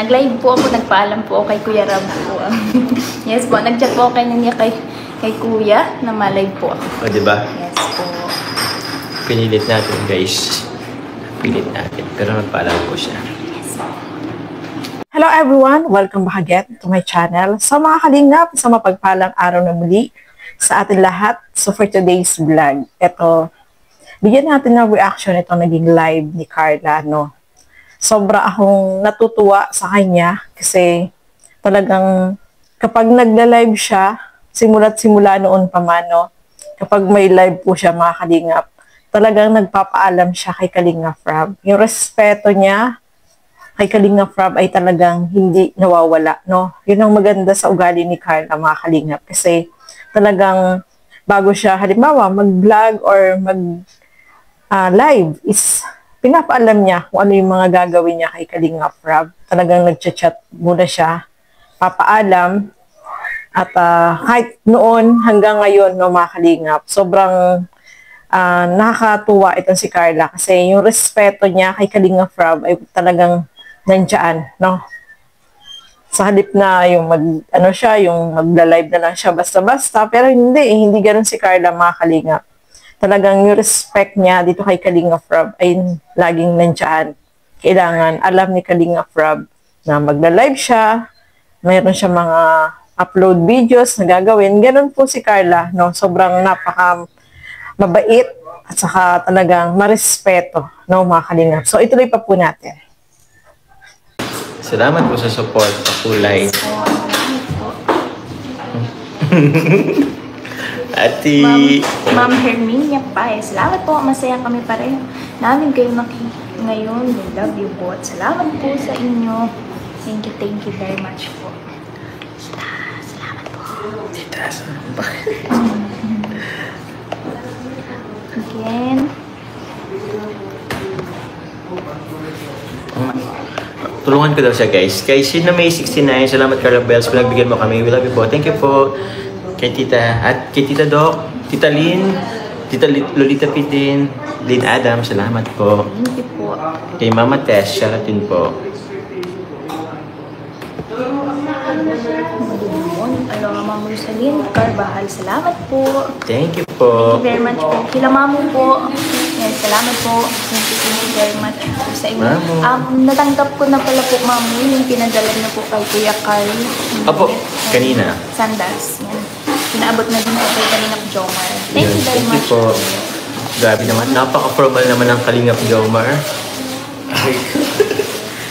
Nag-live po ako, nagpaalam po ako kay Kuya Rab po. Yes po, nag-chat po ako niya kay Kuya na ma-live po ako. O, diba? Yes po. Pinilit natin, guys. Pilit natin. Pero nagpaalam po siya. Yes po. Hello everyone! Welcome back again to my channel. Sa mga kalingap, sa mapagpalang araw na muli sa atin lahat. So for today's vlog, ito, bigyan natin ng reaction itong naging live ni Carla, no? Sobra akong natutuwa sa kanya kasi talagang kapag nagla-live siya, simula't simula noon pa man, no? Kapag may live po siya mga kalingap, talagang nagpapaalam siya kay Kalingap Rab. Yung respeto niya kay Kalingap Rab ay talagang hindi nawawala, no? Yun ang maganda sa ugali ni Carla, mga kalingap. Kasi talagang bago siya, halimbawa, mag-vlog or mag-live is pinapaalam niya kung ano yung mga gagawin niya kay Kalingap Rab. Talagang nag-chat muna siya, papaalam. At kahit noon hanggang ngayon, no, mga kalingap, sobrang nakakatuwa itong si Carla kasi yung respeto niya kay Kalingap Rab ay talagang nandiyan, no? Sa halip na yung yung magla-live na lang siya basta-basta, pero hindi ganoon si Carla, mga kalingap. Talagang yung respect niya dito kay Kalingap Rab ay laging nandiyan. Kailangan alam ni Kalingap Rab na magla-live siya, mayroon siya mga upload videos na gagawin. Ganon po si Carla, no? Sobrang mabait at saka talagang marespeto, no, mga kalingap. So ituloy pa po natin. Salamat po sa support, sa kulay. Ati. Ma'am Herminia Paez, salamat po. Masaya kami pareho. Namin kayo ngayon. We love you po. At salamat po sa inyo. Thank you very much po. Salamat po. Tita, Again. Tulungan ko daw siya, guys. Kay Sina May 69, salamat Carla Bells. Pinagbigyan mo kami. We love you po. Thank you po. Kay Tita, at kay Tita Doc, Tita Lynn, Tita Lolita Pitin, Lynn Adam, salamat po. Thank you po. Kay Mama Tess, shoutin po. Aloha Ma'am Rosalyn Carbahal, salamat po. Thank you po. Thank you very much po. Kila Mamu po. Yan, salamat po. Thank you very much po sa inyo. Natanggap ko na pala po, Mamu, yung pinadala niyo po kay Kuya Carl. Opo, kanina. Sandals. Yan. Pinaabot na din po kay Kalingap Jomar. Thank you very much po. Grabe naman. Napaka-formal naman ng Kalingap Jomar.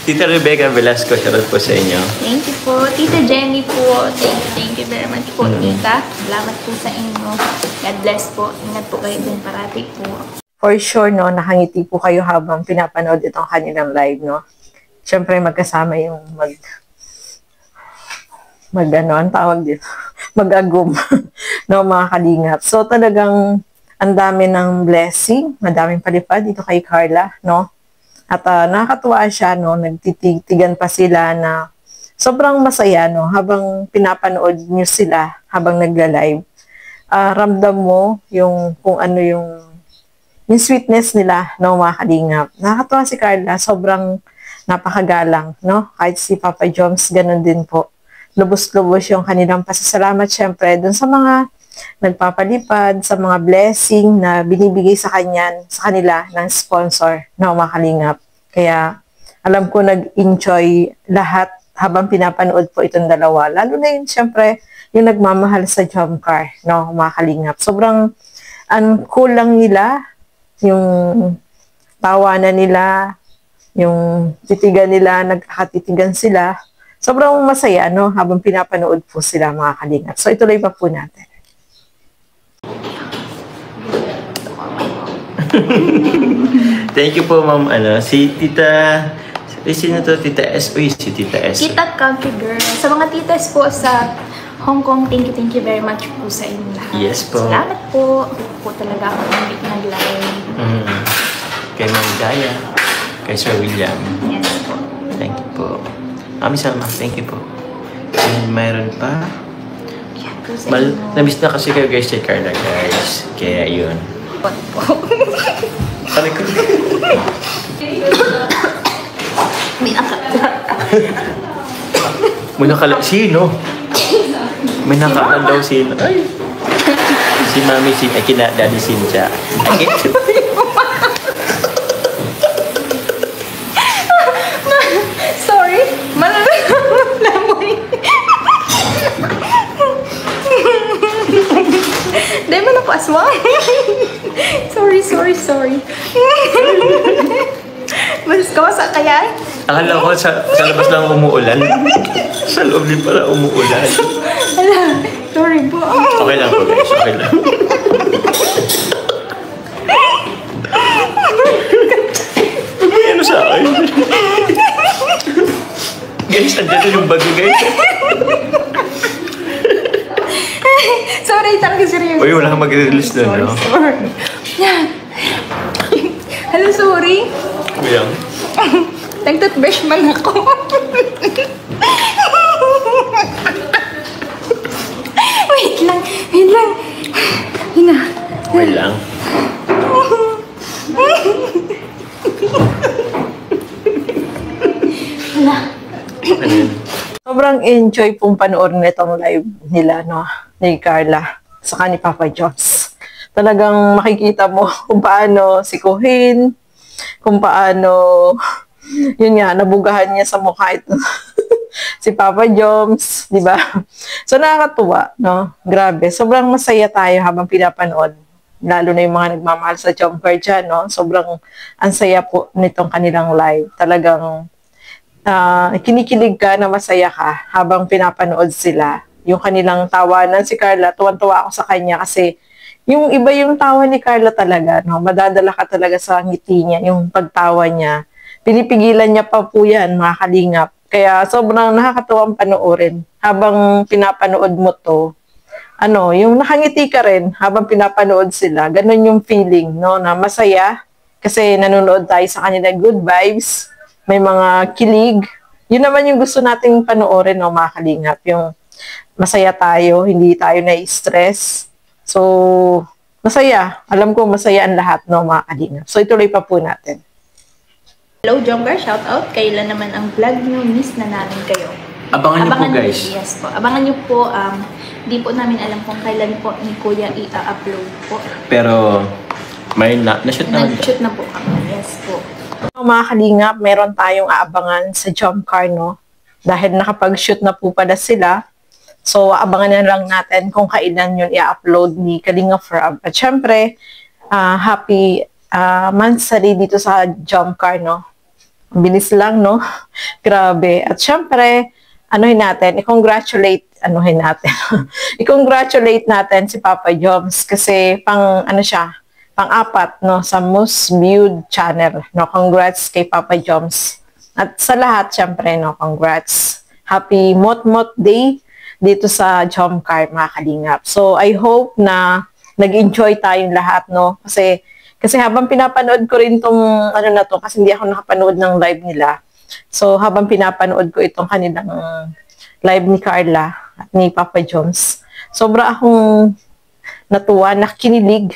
Tita Rebecca Velasco, shoutout po sa inyo. Thank you po. Tita Jenny po. Thank you very much po, Tita. Salamat po sa inyo. God bless po. Ingat po kayo din parati po. For sure, no, nakangiti po kayo habang pinapanood itong kanilang live, no? Siyempre, magkasama yung ang tawag dito, mag-agum, no, mga kalingap. So, talagang ang dami ng blessing, madaming palipad dito kay Carla, no? At nakakatuwa siya, no, nagtitigan pa sila na sobrang masaya, no, habang pinapanood niyo sila, habang nagla-live. Ramdam mo yung kung ano yung sweetness nila, no, mga kalingap. Nakakatuwa si Carla, sobrang napakagalang, no? Kahit si Papa Joms, ganun din po. Lubos-lubos yung kanilang pasasalamat, syempre, dun sa mga nagpapalipad, sa mga blessing na binibigay sa kanila ng sponsor, no, mga kalingap. Kaya, alam ko nag-enjoy lahat habang pinapanood po itong dalawa. Lalo na yun, syempre, yung nagmamahal sa jump car, no, mga kalingap. Sobrang cool lang nila, yung tawanan nila, yung titigan nila, nagkakatitigan sila. Sobrang masaya, no, habang pinapanood po sila, mga kalingap. So, ituloy pa po natin. Thank you po, Ma'am. Si Tita... Sino to? Tita S? Uy, si Tita S. Tita Country Girl. Sa mga titas po sa Hong Kong, thank you very much po sa inyo lahat. Yes po. Salamat po. Po talaga ako nag-live. Kay Ma'am Daya. Kay Sir William. Yes po. Thank you po. Mami Salma, thank you po. And mayroon pa. Yan po sa inyo. Namiss na kasi kayo, guys, kay Carla, guys. Kaya yun. Pot po. Sabi ko. May nakakita. May sino? May nakala daw sino. Ay. Si Mami ay kina Daddy Cynthia. Sorry. Malamoy. Dahil mo na po aswang. Sorry. Mas kawasa kaya? Akala ko sa labas lang umuulan. Sa loob din pala umuulan. Ala, sorry po. Okay lang po guys, okay lang. May ano sa akin? Guys, andyan yung bago guys. Sorry, talaga seryoso. Uy, wala kang mag-release doon, no? Sorry. Hello, sorry. Kuya. Nag-toothbrush man ako. Wait lang. Hina. Okay lang. Wala. Ano yun? Sobrang enjoy pong panoorin nitong live nila, no? Ni Carla, saka ni Papa Jones. Talagang makikita mo kung paano sikuhin, kung paano, yun nga, nabugahan niya sa mukha ito. Si Papa Jones, di ba? So, nakakatuwa, no? Grabe. Sobrang masaya tayo habang pinapanood. Lalo na yung mga nagmamahal sa jumper dyan, no? Sobrang ansaya po nitong kanilang live. Talagang kinikilig ka na masaya ka habang pinapanood sila. Yung kanilang tawanan, si Carla, tuwan-tuwa ako sa kanya kasi yung iba yung tawa ni Carla talaga, no? Madadala ka talaga sa ngiti niya, yung pagtawa niya. Pinipigilan niya pa po yan, mga kalingap. Kaya sobrang nakakatuwang panoorin. Habang pinapanood mo to, yung nakangiti ka rin habang pinapanood sila. Ganun yung feeling, no? Na masaya kasi nanonood tayo sa kanila, good vibes, may mga kilig. Yun naman yung gusto nating panoorin, no, mga kalingap. Yung masaya tayo, hindi tayo na-stress. So, masaya. Alam ko masaya ang lahat, no, mga kalingap. So, ituloy pa po natin. Hello, Jomgar. Shout out. Kailan naman ang vlog nyo? Miss na namin kayo. Abangan niyo po guys. Yes po. Abangan nyo po. Di po namin alam kung kailan po ni Kuya i-upload po. Pero, may na-shoot naman. Nag-shoot na po kami. Yes po. Mga kalingap, meron tayong aabangan sa jump car, no? Dahil nakapag-shoot na po pala sila. So, aabangan na lang natin kung kailan yun i-upload ni Kalinga Frab. At syempre, happy monthsary dito sa jump car, no? Ang bilis lang, no? Grabe. At syempre, i-congratulate natin si Papa Joms kasi pang-apat, no, sa most viewed channel, no. Congrats kay Papa Joms. At sa lahat, syempre, no, congrats. Happy Mot-Mot Day dito sa Jomcar, mga kalingap. So, I hope na nag-enjoy tayong lahat, no. Kasi habang pinapanood ko rin tong kasi hindi ako nakapanood ng live nila. So, habang pinapanood ko itong kanilang live ni Carla at ni Papa Jones, sobra akong natuwa, nakinilig.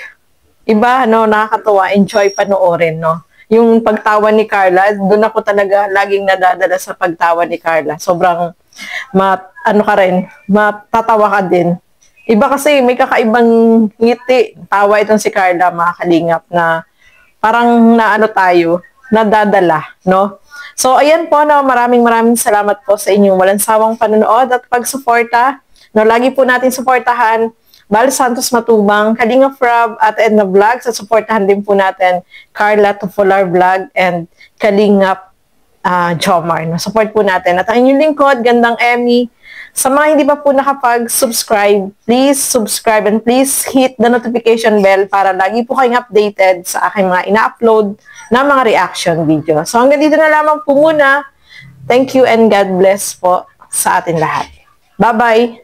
Iba, no, nakakatuwa, enjoy panoorin, no. Yung pagtawa ni Carla, doon ako talaga laging nadadala sa pagtawa ni Carla. Sobrang, matatawa ka din. Iba kasi may kakaibang ngiti. Tawa itong si Carla, mga kalingap, na parang nadadala, no? So, ayan po, no, maraming salamat po sa inyong walang sawang panonood at pagsuporta. No, lagi po natin suportahan Bal Santos Matubang, Kalinga Frab at Edna Vlogs. At suportahan din po natin Carla Tufular Vlog and Kalinga Jomar. No, support po natin. At ang inyong lingkod, Gandang Emmy. Sa mga hindi pa po nakapag-subscribe, please subscribe and please hit the notification bell para lagi po kayong updated sa aking mga ina-upload na mga reaction video. So hanggang dito na lamang po muna. Thank you and God bless po sa atin lahat. Bye-bye!